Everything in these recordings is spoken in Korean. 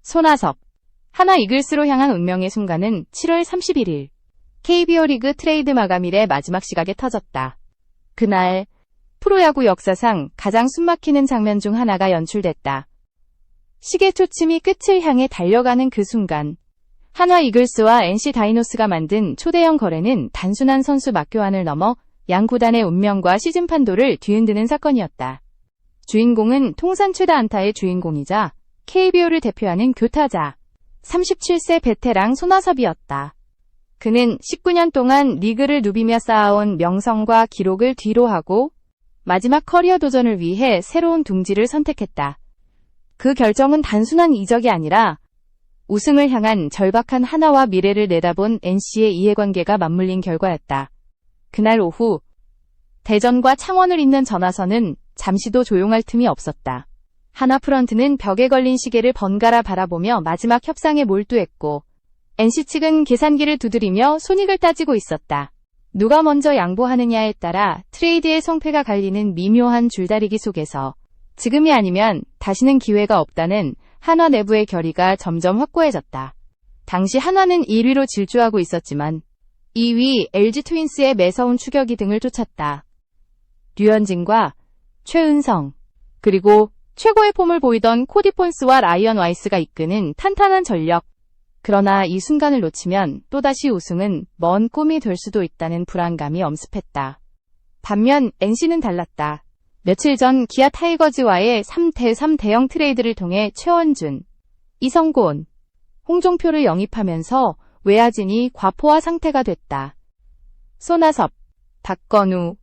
손아섭, 한화 이글스로 향한 운명의 순간은 7월 31일 KBO 리그 트레이드 마감일의 마지막 시각에 터졌다. 그날 프로야구 역사상 가장 숨막히는 장면 중 하나가 연출됐다. 시계 초침이 끝을 향해 달려가는 그 순간 한화 이글스와 NC 다이노스가 만든 초대형 거래는 단순한 선수 맞교환을 넘어 양 구단의 운명과 시즌 판도를 뒤흔드는 사건이었다. 주인공은 통산 최다 안타의 주인공이자 KBO를 대표하는 교타자 37세 베테랑 손아섭이었다. 그는 19년 동안 리그를 누비며 쌓아온 명성과 기록을 뒤로하고 마지막 커리어 도전을 위해 새로운 둥지를 선택했다. 그 결정은 단순한 이적이 아니라 우승을 향한 절박한 한화와 미래를 내다본 NC의 이해관계가 맞물린 결과였다. 그날 오후 대전과 창원을 잇는 전화선은 잠시도 조용할 틈이 없었다. 한화 프런트는 벽에 걸린 시계를 번갈아 바라보며 마지막 협상에 몰두했고 NC 측은 계산기를 두드리며 손익을 따지고 있었다. 누가 먼저 양보하느냐에 따라 트레이드의 성패가 갈리는 미묘한 줄다리기 속에서 지금이 아니면 다시는 기회가 없다는 한화 내부의 결의가 점점 확고해졌다. 당시 한화는 1위로 질주하고 있었지만 2위 LG 트윈스의 매서운 추격이 등을 쫓았다. 류현진과 최은성, 그리고 최고의 폼을 보이던 코디 폰스와 라이언 와이스가 이끄는 탄탄한 전력. 그러나 이 순간을 놓치면 또다시 우승은 먼 꿈이 될 수도 있다는 불안감이 엄습했다. 반면 NC는 달랐다. 며칠 전 기아 타이거즈와의 3대3 대형 트레이드를 통해 최원준, 이성곤, 홍종표를 영입하면서 외야진이 과포화 상태가 됐다. 손아섭, 박건우,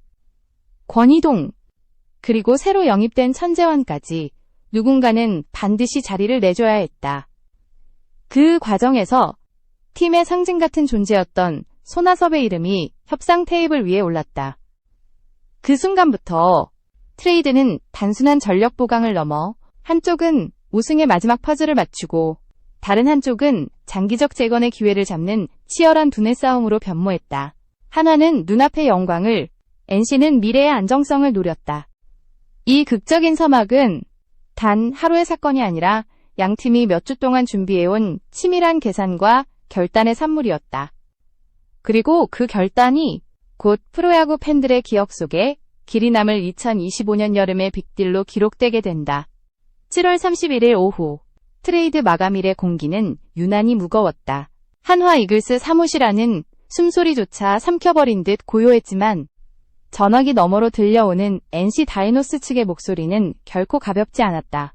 권희동, 그리고 새로 영입된 천재환까지 누군가는 반드시 자리를 내줘야 했다. 그 과정에서 팀의 상징 같은 존재였던 손아섭의 이름이 협상 테이블 위에 올랐다. 그 순간부터 트레이드는 단순한 전력 보강을 넘어 한쪽은 우승의 마지막 퍼즐을 맞추고 다른 한쪽은 장기적 재건의 기회를 잡는 치열한 두뇌 싸움으로 변모했다. 한화는 눈앞의 영광을, NC는 미래의 안정성을 노렸다. 이 극적인 서막은 단 하루의 사건이 아니라 양 팀이 몇 주 동안 준비해온 치밀한 계산과 결단의 산물이었다. 그리고 그 결단이 곧 프로야구 팬들의 기억 속에 길이 남을 2025년 여름의 빅딜로 기록되게 된다. 7월 31일 오후 트레이드 마감일의 공기는 유난히 무거웠다. 한화 이글스 사무실 안은 숨소리조차 삼켜버린 듯 고요했지만 전화기 너머로 들려오는 NC 다이노스 측의 목소리는 결코 가볍지 않았다.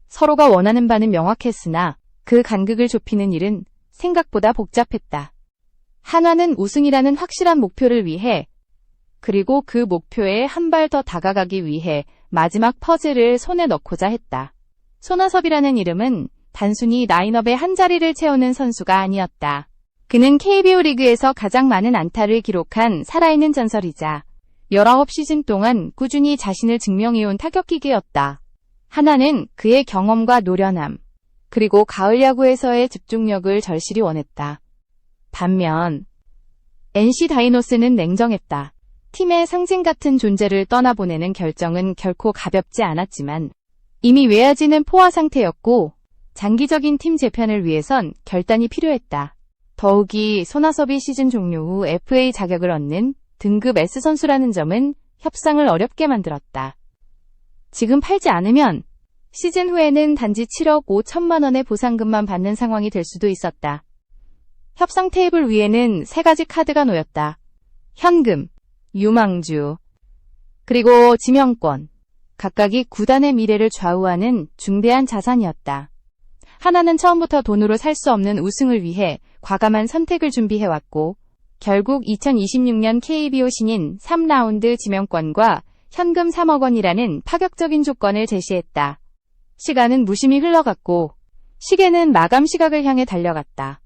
서로가 원하는 바는 명확했으나 그 간극을 좁히는 일은 생각보다 복잡했다. 한화는 우승이라는 확실한 목표를 위해, 그리고 그 목표에 한 발 더 다가가기 위해 마지막 퍼즐을 손에 넣고자 했다. 손아섭이라는 이름은 단순히 라인업의 한 자리를 채우는 선수가 아니었다. 그는 KBO 리그에서 가장 많은 안타를 기록한 살아있는 전설이자 19시즌 동안 꾸준히 자신을 증명해온 타격기계였다. 한화는 그의 경험과 노련함, 그리고 가을 야구에서의 집중력을 절실히 원했다. 반면 NC 다이노스는 냉정했다. 팀의 상징 같은 존재를 떠나보내는 결정은 결코 가볍지 않았지만 이미 외야진은 포화 상태였고 장기적인 팀 재편을 위해선 결단이 필요했다. 더욱이 손아섭이 시즌 종료 후 FA 자격을 얻는 등급 S 선수라는 점은 협상을 어렵게 만들었다. 지금 팔지 않으면 시즌 후에는 단지 7억 5천만 원의 보상금만 받는 상황이 될 수도 있었다. 협상 테이블 위에는 세 가지 카드가 놓였다. 현금, 유망주, 그리고 지명권. 각각이 구단의 미래를 좌우하는 중대한 자산이었다. 하나는 처음부터 돈으로 살 수 없는 우승을 위해 과감한 선택을 준비해왔고 결국 2026년 KBO 신인 3라운드 지명권과 현금 3억 원이라는 파격적인 조건을 제시했다. 시간은 무심히 흘러갔고 시계는 마감 시각을 향해 달려갔다.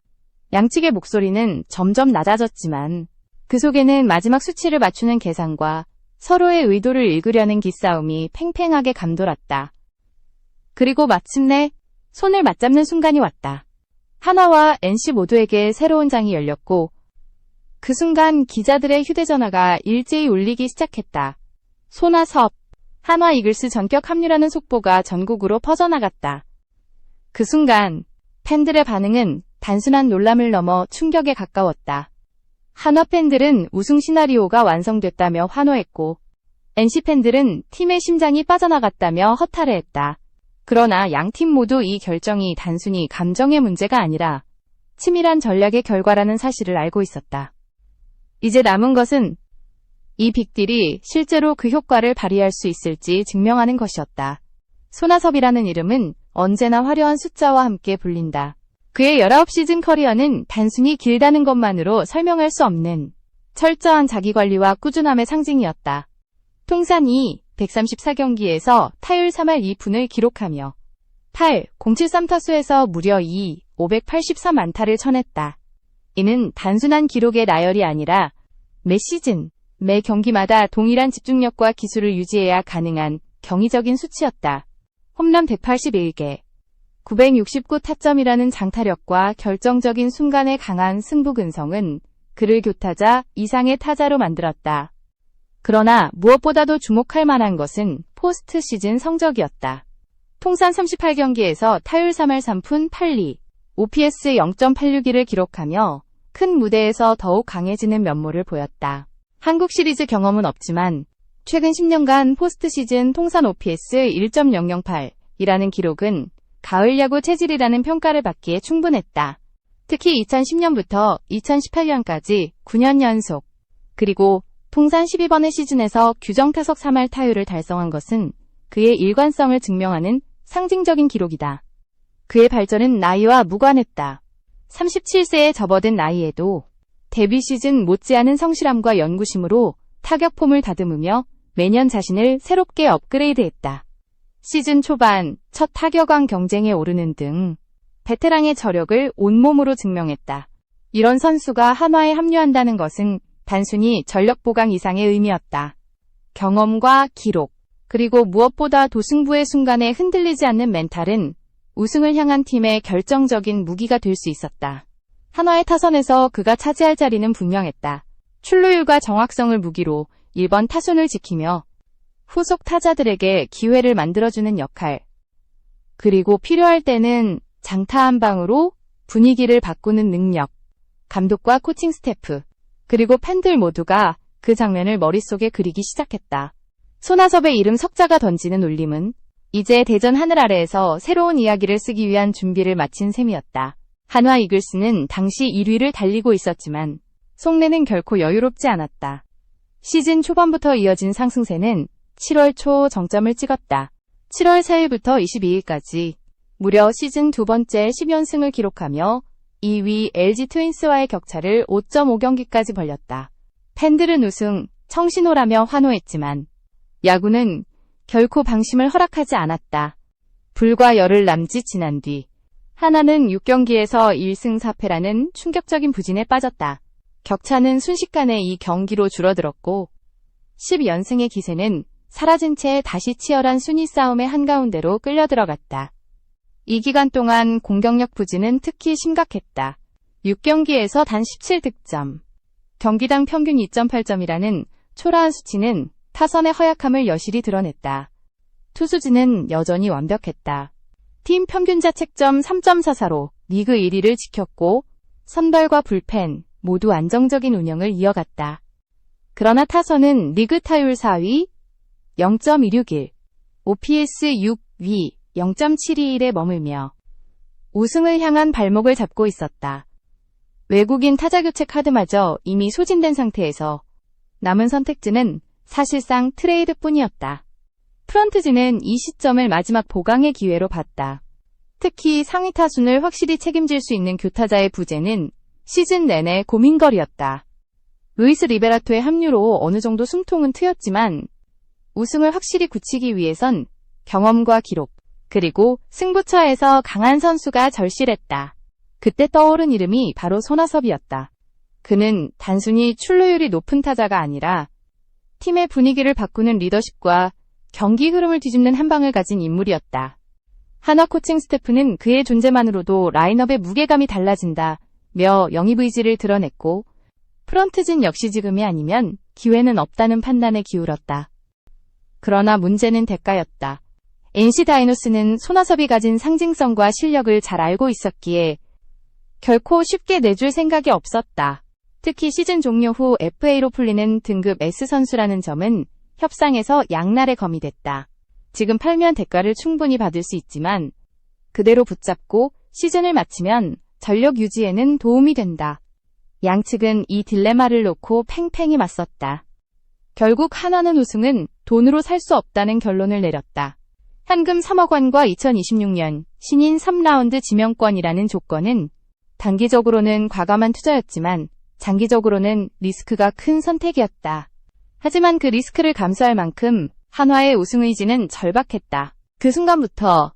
양측의 목소리는 점점 낮아졌지만 그 속에는 마지막 수치를 맞추는 계산과 서로의 의도를 읽으려는 기싸움이 팽팽하게 감돌았다. 그리고 마침내 손을 맞잡는 순간이 왔다. 한화와 NC 모두에게 새로운 장이 열렸고 그 순간 기자들의 휴대전화가 일제히 울리기 시작했다. 손아섭, 한화 이글스 전격 합류라는 속보가 전국으로 퍼져나갔다. 그 순간 팬들의 반응은 단순한 놀람을 넘어 충격에 가까웠다. 한화 팬들은 우승 시나리오가 완성됐다며 환호했고 NC 팬들은 팀의 심장이 빠져나갔다며 허탈해했다. 그러나 양팀 모두 이 결정이 단순히 감정의 문제가 아니라 치밀한 전략의 결과라는 사실을 알고 있었다. 이제 남은 것은 이 빅딜이 실제로 그 효과를 발휘할 수 있을지 증명하는 것이었다. 손아섭이라는 이름은 언제나 화려한 숫자와 함께 불린다. 그의 19시즌 커리어는 단순히 길다는 것만으로 설명할 수 없는 철저한 자기관리와 꾸준함의 상징이었다. 통산 134경기에서 타율 3할 2푼을 기록하며 8.073타수에서 무려 583안타를 쳐냈다. 이는 단순한 기록의 나열이 아니라 매 시즌, 매 경기마다 동일한 집중력과 기술을 유지해야 가능한 경이적인 수치였다. 홈런 181개, 969타점이라는 장타력과 결정적인 순간의 강한 승부 근성은 그를 교타자 이상의 타자로 만들었다. 그러나 무엇보다도 주목할 만한 것은 포스트 시즌 성적이었다. 통산 38경기에서 타율 3할 3푼 8리, OPS 0.861을 기록하며 큰 무대에서 더욱 강해지는 면모를 보였다. 한국 시리즈 경험은 없지만 최근 10년간 포스트 시즌 통산 OPS 1.008이라는 기록은 가을 야구 체질이라는 평가를 받기에 충분했다. 특히 2010년부터 2018년까지 9년 연속, 그리고 통산 12번의 시즌에서 규정 타석 3할 타율을 달성한 것은 그의 일관성을 증명하는 상징적인 기록이다. 그의 발전은 나이와 무관했다. 37세에 접어든 나이에도 데뷔 시즌 못지않은 성실함과 연구심으로 타격 폼을 다듬으며 매년 자신을 새롭게 업그레이드했다. 시즌 초반 첫 타격왕 경쟁에 오르는 등 베테랑의 저력을 온몸으로 증명했다. 이런 선수가 한화에 합류한다는 것은 단순히 전력 보강 이상의 의미였다. 경험과 기록, 그리고 무엇보다 도승부의 순간에 흔들리지 않는 멘탈은 우승을 향한 팀의 결정적인 무기가 될 수 있었다. 한화의 타선에서 그가 차지할 자리는 분명했다. 출루율과 정확성을 무기로 1번 타순을 지키며 후속 타자들에게 기회를 만들어주는 역할. 그리고 필요할 때는 장타 한 방으로 분위기를 바꾸는 능력. 감독과 코칭 스태프, 그리고 팬들 모두가 그 장면을 머릿속에 그리기 시작했다. 손아섭의 이름 석자가 던지는 울림은 이제 대전 하늘 아래에서 새로운 이야기를 쓰기 위한 준비를 마친 셈이었다. 한화 이글스는 당시 1위를 달리고 있었지만 속내는 결코 여유롭지 않았다. 시즌 초반부터 이어진 상승세는 7월 초 정점을 찍었다. 7월 4일부터 22일까지 무려 시즌 두 번째 10연승을 기록하며 2위 LG 트윈스와의 격차를 5.5경기까지 벌렸다. 팬들은 우승, 청신호라며 환호했지만 야구는 결코 방심을 허락하지 않았다. 불과 열흘 남짓 지난 뒤 하나는 6경기에서 1승 4패라는 충격적인 부진에 빠졌다. 격차는 순식간에 이 경기로 줄어들었고 10연승의 기세는 사라진 채 다시 치열한 순위 싸움의 한가운데로 끌려들어갔다. 이 기간 동안 공격력 부진은 특히 심각했다. 6경기에서 단 17득점, 경기당 평균 2.8점이라는 초라한 수치는 타선의 허약함을 여실히 드러냈다. 투수진은 여전히 완벽했다. 팀 평균 자책점 3.44로 리그 1위를 지켰고 선발과 불펜 모두 안정적인 운영을 이어갔다. 그러나 타선은 리그 타율 4위 0.161, OPS 6위 0.721에 머물며 우승을 향한 발목을 잡고 있었다. 외국인 타자 교체 카드마저 이미 소진된 상태에서 남은 선택지는 사실상 트레이드뿐이었다. 프런트진은 이 시점을 마지막 보강의 기회로 봤다. 특히 상위 타순을 확실히 책임질 수 있는 교타자의 부재는 시즌 내내 고민거리였다. 루이스 리베라토의 합류로 어느 정도 숨통은 트였지만 우승을 확실히 굳히기 위해선 경험과 기록, 그리고 승부처에서 강한 선수가 절실했다. 그때 떠오른 이름이 바로 손아섭이었다. 그는 단순히 출루율이 높은 타자가 아니라 팀의 분위기를 바꾸는 리더십과 경기 흐름을 뒤집는 한방을 가진 인물이었다. 한화 코칭 스태프는 그의 존재만으로도 라인업의 무게감이 달라진다며 영입 의지를 드러냈고 프런트진 역시 지금이 아니면 기회는 없다는 판단에 기울었다. 그러나 문제는 대가였다. NC 다이노스는 손아섭이 가진 상징성과 실력을 잘 알고 있었기에 결코 쉽게 내줄 생각이 없었다. 특히 시즌 종료 후 FA로 풀리는 등급 S 선수라는 점은 협상에서 양날의 검이 됐다. 지금 팔면 대가를 충분히 받을 수 있지만 그대로 붙잡고 시즌을 마치면 전력 유지에는 도움이 된다. 양측은 이 딜레마를 놓고 팽팽히 맞섰다. 결국 한화는 우승은 돈으로 살 수 없다는 결론을 내렸다. 현금 3억 원과 2026년 신인 3라운드 지명권이라는 조건은 단기적으로는 과감한 투자였지만 장기적으로는 리스크가 큰 선택이었다. 하지만 그 리스크를 감수할 만큼 한화의 우승 의지는 절박했다. 그 순간부터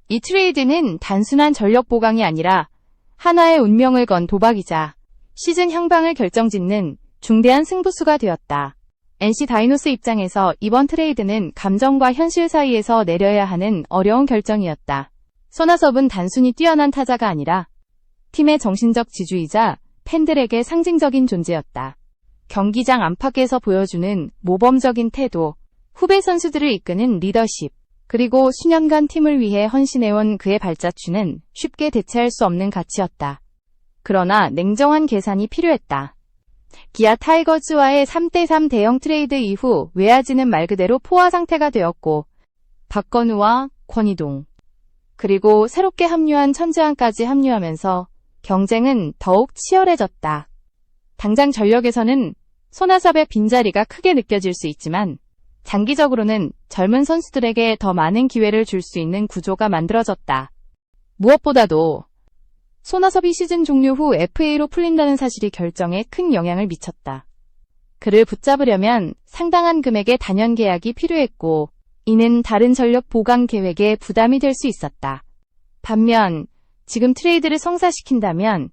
이 트레이드는 단순한 전력 보강이 아니라 한화의 운명을 건 도박이자 시즌 향방을 결정짓는 중대한 승부수가 되었다. NC 다이노스 입장에서 이번 트레이드는 감정과 현실 사이에서 내려야 하는 어려운 결정이었다. 손아섭은 단순히 뛰어난 타자가 아니라 팀의 정신적 지주이자 팬들에게 상징적인 존재였다. 경기장 안팎에서 보여주는 모범적인 태도, 후배 선수들을 이끄는 리더십, 그리고 수년간 팀을 위해 헌신해온 그의 발자취는 쉽게 대체할 수 없는 가치였다. 그러나 냉정한 계산이 필요했다. 기아 타이거즈와의 3대3 대형 트레이드 이후 외야진은 말 그대로 포화 상태가 되었고 박건우와 권희동, 그리고 새롭게 합류한 천재환까지 합류하면서 경쟁은 더욱 치열해졌다. 당장 전력에서는 손아섭의 빈자리가 크게 느껴질 수 있지만 장기적으로는 젊은 선수들에게 더 많은 기회를 줄 수 있는 구조가 만들어졌다. 무엇보다도 손아섭이 시즌 종료 후 FA로 풀린다는 사실이 결정에 큰 영향을 미쳤다. 그를 붙잡으려면 상당한 금액의 단연 계약이 필요했고 이는 다른 전력 보강 계획에 부담이 될 수 있었다. 반면 지금 트레이드를 성사시킨다면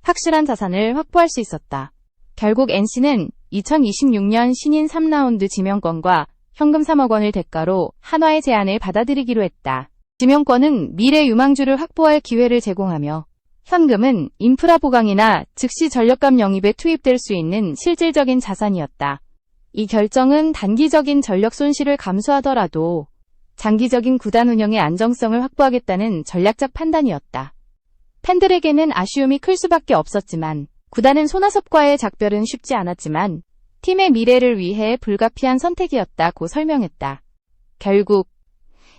확실한 자산을 확보할 수 있었다. 결국 NC는 2026년 신인 3라운드 지명권과 현금 3억 원을 대가로 한화의 제안을 받아들이기로 했다. 지명권은 미래 유망주를 확보할 기회를 제공하며 현금은 인프라 보강이나 즉시 전력감 영입에 투입될 수 있는 실질적인 자산이었다. 이 결정은 단기적인 전력 손실을 감수하더라도 장기적인 구단 운영의 안정성을 확보하겠다는 전략적 판단이었다. 팬들에게는 아쉬움이 클 수밖에 없었지만 구단은 손아섭과의 작별은 쉽지 않았지만 팀의 미래를 위해 불가피한 선택이었다고 설명했다. 결국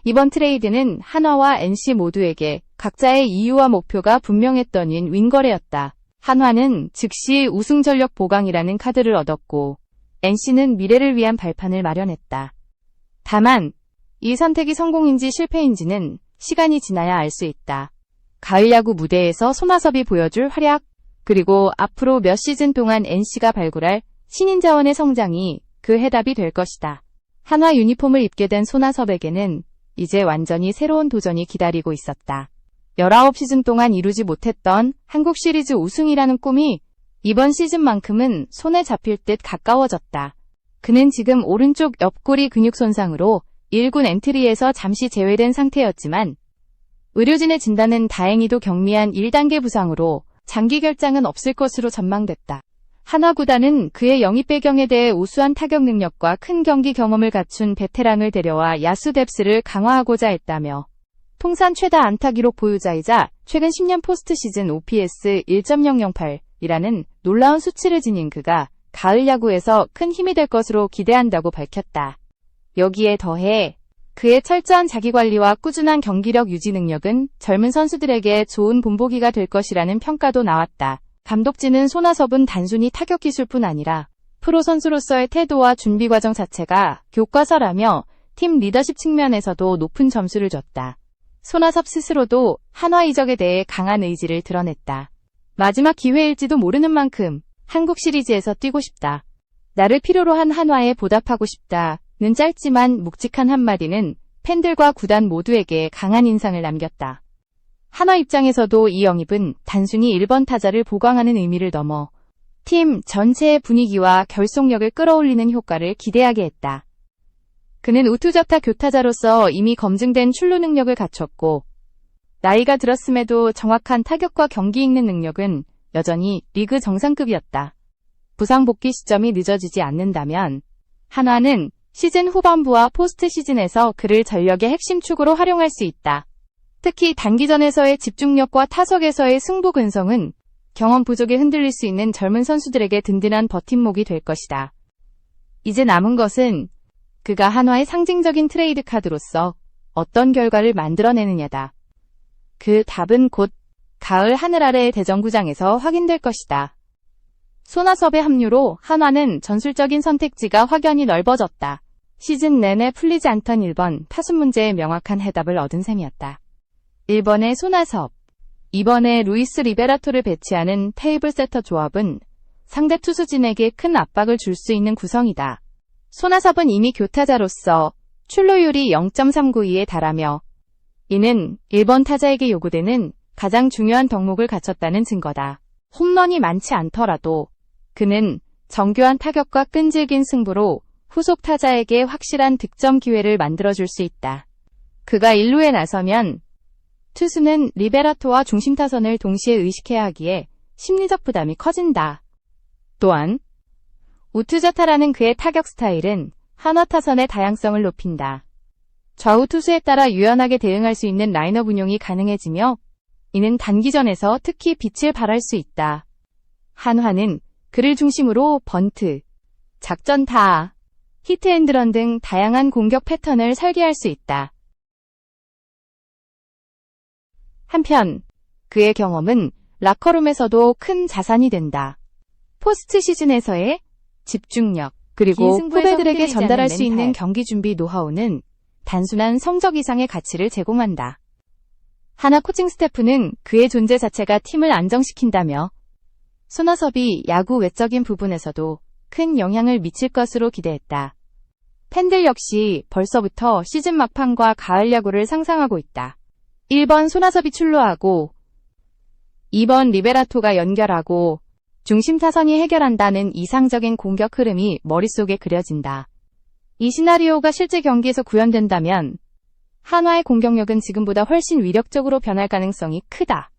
이번 트레이드는 한화와 NC 모두에게 각자의 이유와 목표가 분명했던 윈윈 거래였다. 한화는 즉시 우승 전력 보강이라는 카드를 얻었고 NC는 미래를 위한 발판을 마련했다. 다만 이 선택이 성공인지 실패인지는 시간이 지나야 알 수 있다. 가을 야구 무대에서 손아섭이 보여줄 활약, 그리고 앞으로 몇 시즌 동안 NC가 발굴할 신인 자원의 성장이 그 해답이 될 것이다. 한화 유니폼을 입게 된 손아섭에게는 이제 완전히 새로운 도전이 기다리고 있었다. 19시즌 동안 이루지 못했던 한국 시리즈 우승이라는 꿈이 이번 시즌만큼은 손에 잡힐 듯 가까워졌다. 그는 지금 오른쪽 옆구리 근육 손상으로 1군 엔트리에서 잠시 제외된 상태였지만 의료진의 진단은 다행히도 경미한 1단계 부상으로 장기 결장은 없을 것으로 전망됐다. 한화 구단은 그의 영입 배경에 대해 우수한 타격 능력과 큰 경기 경험을 갖춘 베테랑을 데려와 야수 뎁스를 강화하고자 했다며 통산 최다 안타 기록 보유자이자 최근 10년 포스트 시즌 OPS 1.008이라는 놀라운 수치를 지닌 그가 가을 야구에서 큰 힘이 될 것으로 기대한다고 밝혔다. 여기에 더해 그의 철저한 자기관리와 꾸준한 경기력 유지 능력은 젊은 선수들에게 좋은 본보기가 될 것이라는 평가도 나왔다. 감독진은 손아섭은 단순히 타격 기술뿐 아니라 프로 선수로서의 태도와 준비 과정 자체가 교과서라며 팀 리더십 측면에서도 높은 점수를 줬다. 손아섭 스스로도 한화 이적에 대해 강한 의지를 드러냈다. 마지막 기회일지도 모르는 만큼 한국 시리즈에서 뛰고 싶다. 나를 필요로 한 한화에 보답하고 싶다는 짧지만 묵직한 한마디는 팬들과 구단 모두에게 강한 인상을 남겼다. 한화 입장에서도 이 영입은 단순히 1번 타자를 보강하는 의미를 넘어 팀 전체의 분위기와 결속력을 끌어올리는 효과를 기대하게 했다. 그는 우투적타 교타자로서 이미 검증된 출루 능력을 갖췄고 나이가 들었음에도 정확한 타격과 경기 읽는 능력은 여전히 리그 정상급이었다. 부상 복귀 시점이 늦어지지 않는다면 한화는 시즌 후반부와 포스트 시즌에서 그를 전력의 핵심 축으로 활용할 수 있다. 특히 단기전에서의 집중력과 타석에서의 승부 근성은 경험 부족에 흔들릴 수 있는 젊은 선수들에게 든든한 버팀목이 될 것이다. 이제 남은 것은 그가 한화의 상징적인 트레이드 카드로서 어떤 결과를 만들어내느냐다. 그 답은 곧 가을 하늘 아래의 대전구장에서 확인될 것이다. 손아섭의 합류로 한화는 전술적인 선택지가 확연히 넓어졌다. 시즌 내내 풀리지 않던 1번 타순 문제에 명확한 해답을 얻은 셈이었다. 1번의 손아섭, 2번에 루이스 리베라토를 배치하는 테이블 세터 조합은 상대 투수진에게 큰 압박을 줄 수 있는 구성이다. 손아섭은 이미 교타자로서 출루율이 0.392에 달하며 이는 1번 타자에게 요구되는 가장 중요한 덕목을 갖췄다는 증거다. 홈런이 많지 않더라도 그는 정교한 타격과 끈질긴 승부로 후속 타자에게 확실한 득점 기회를 만들어줄 수 있다. 그가 1루에 나서면 투수는 리베라토와 중심 타선을 동시에 의식해야 하기에 심리적 부담이 커진다. 또한 우투자타라는 그의 타격 스타일은 한화 타선의 다양성을 높인다. 좌우 투수에 따라 유연하게 대응할 수 있는 라인업 운용이 가능해지며 이는 단기전에서 특히 빛을 발할 수 있다. 한화는 그를 중심으로 번트, 작전 타하, 히트앤드런 등 다양한 공격 패턴을 설계할 수 있다. 한편 그의 경험은 라커룸에서도 큰 자산이 된다. 포스트 시즌에서의 집중력, 그리고 후배들에게 전달할 수 있는 경기 준비 노하우는 단순한 성적 이상의 가치를 제공한다. 한화 코칭 스태프는 그의 존재 자체가 팀을 안정시킨다며 손아섭이 야구 외적인 부분에서도 큰 영향을 미칠 것으로 기대했다. 팬들 역시 벌써부터 시즌 막판과 가을 야구를 상상하고 있다. 1번 손아섭이 출루하고 2번 리베라토가 연결하고 중심 타선이 해결한다는 이상적인 공격 흐름이 머릿속에 그려진다. 이 시나리오가 실제 경기에서 구현된다면 한화의 공격력은 지금보다 훨씬 위력적으로 변할 가능성이 크다.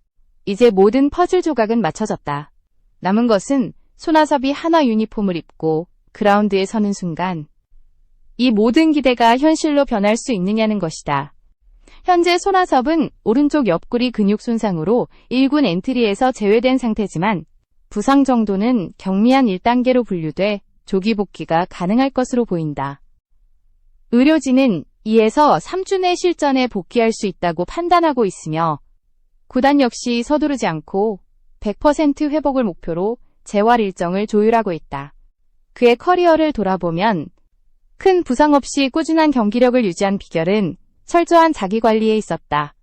이제 모든 퍼즐 조각은 맞춰졌다. 남은 것은 손아섭이 한화 유니폼을 입고 그라운드에 서는 순간 이 모든 기대가 현실로 변할 수 있느냐는 것이다. 현재 손아섭은 오른쪽 옆구리 근육 손상으로 1군 엔트리에서 제외된 상태지만 부상 정도는 경미한 1단계로 분류돼 조기 복귀가 가능할 것으로 보인다. 의료진은 2에서 3주 내 실전에 복귀할 수 있다고 판단하고 있으며 구단 역시 서두르지 않고 100% 회복을 목표로 재활 일정을 조율하고 있다. 그의 커리어를 돌아보면 큰 부상 없이 꾸준한 경기력을 유지한 비결은 철저한 자기관리에 있었다.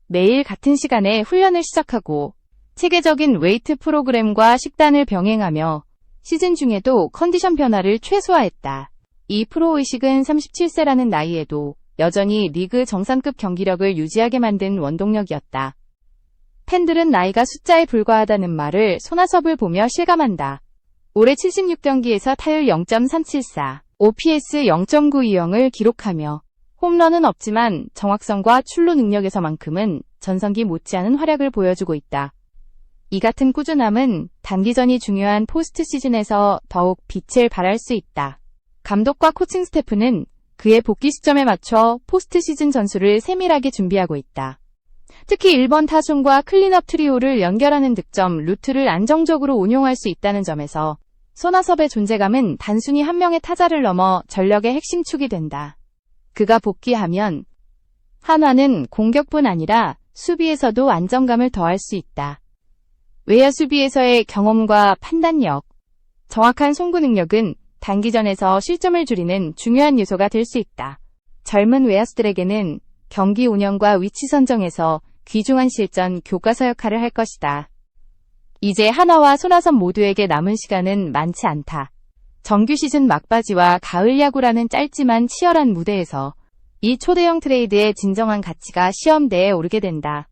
매일 같은 시간에 훈련을 시작하고 체계적인 웨이트 프로그램과 식단을 병행하며 시즌 중에도 컨디션 변화를 최소화했다. 이 프로의식은 37세라는 나이에도 여전히 리그 정상급 경기력을 유지하게 만든 원동력이었다. 팬들은 나이가 숫자에 불과하다는 말을 손아섭을 보며 실감한다. 올해 76경기에서 타율 0.374, OPS 0.920을 기록하며 홈런은 없지만 정확성과 출루 능력에서만큼은 전성기 못지않은 활약을 보여주고 있다. 이 같은 꾸준함은 단기전이 중요한 포스트 시즌에서 더욱 빛을 발할 수 있다. 감독과 코칭 스태프는 그의 복귀 시점에 맞춰 포스트 시즌 전술을 세밀하게 준비하고 있다. 특히 1번 타순과 클린업 트리오를 연결하는 득점 루트를 안정적으로 운용할 수 있다는 점에서 손아섭의 존재감은 단순히 한 명의 타자를 넘어 전력의 핵심 축이 된다. 그가 복귀하면 한화는 공격뿐 아니라 수비에서도 안정감을 더할 수 있다. 외야 수비에서의 경험과 판단력, 정확한 송구 능력은 단기전에서 실점을 줄이는 중요한 요소가 될 수 있다. 젊은 외야수들에게는 경기 운영과 위치 선정에서 귀중한 실전 교과서 역할을 할 것이다. 이제 한화와 손아섭 모두에게 남은 시간은 많지 않다. 정규 시즌 막바지와 가을 야구라는 짧지만 치열한 무대에서 이 초대형 트레이드의 진정한 가치가 시험대에 오르게 된다.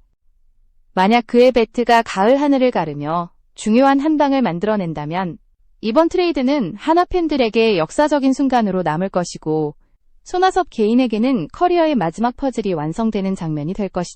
만약 그의 배트가 가을 하늘을 가르며 중요한 한 방을 만들어낸다면 이번 트레이드는 한화 팬들에게 역사적인 순간으로 남을 것이고 손아섭 개인에게는 커리어의 마지막 퍼즐이 완성되는 장면이 될 것이다.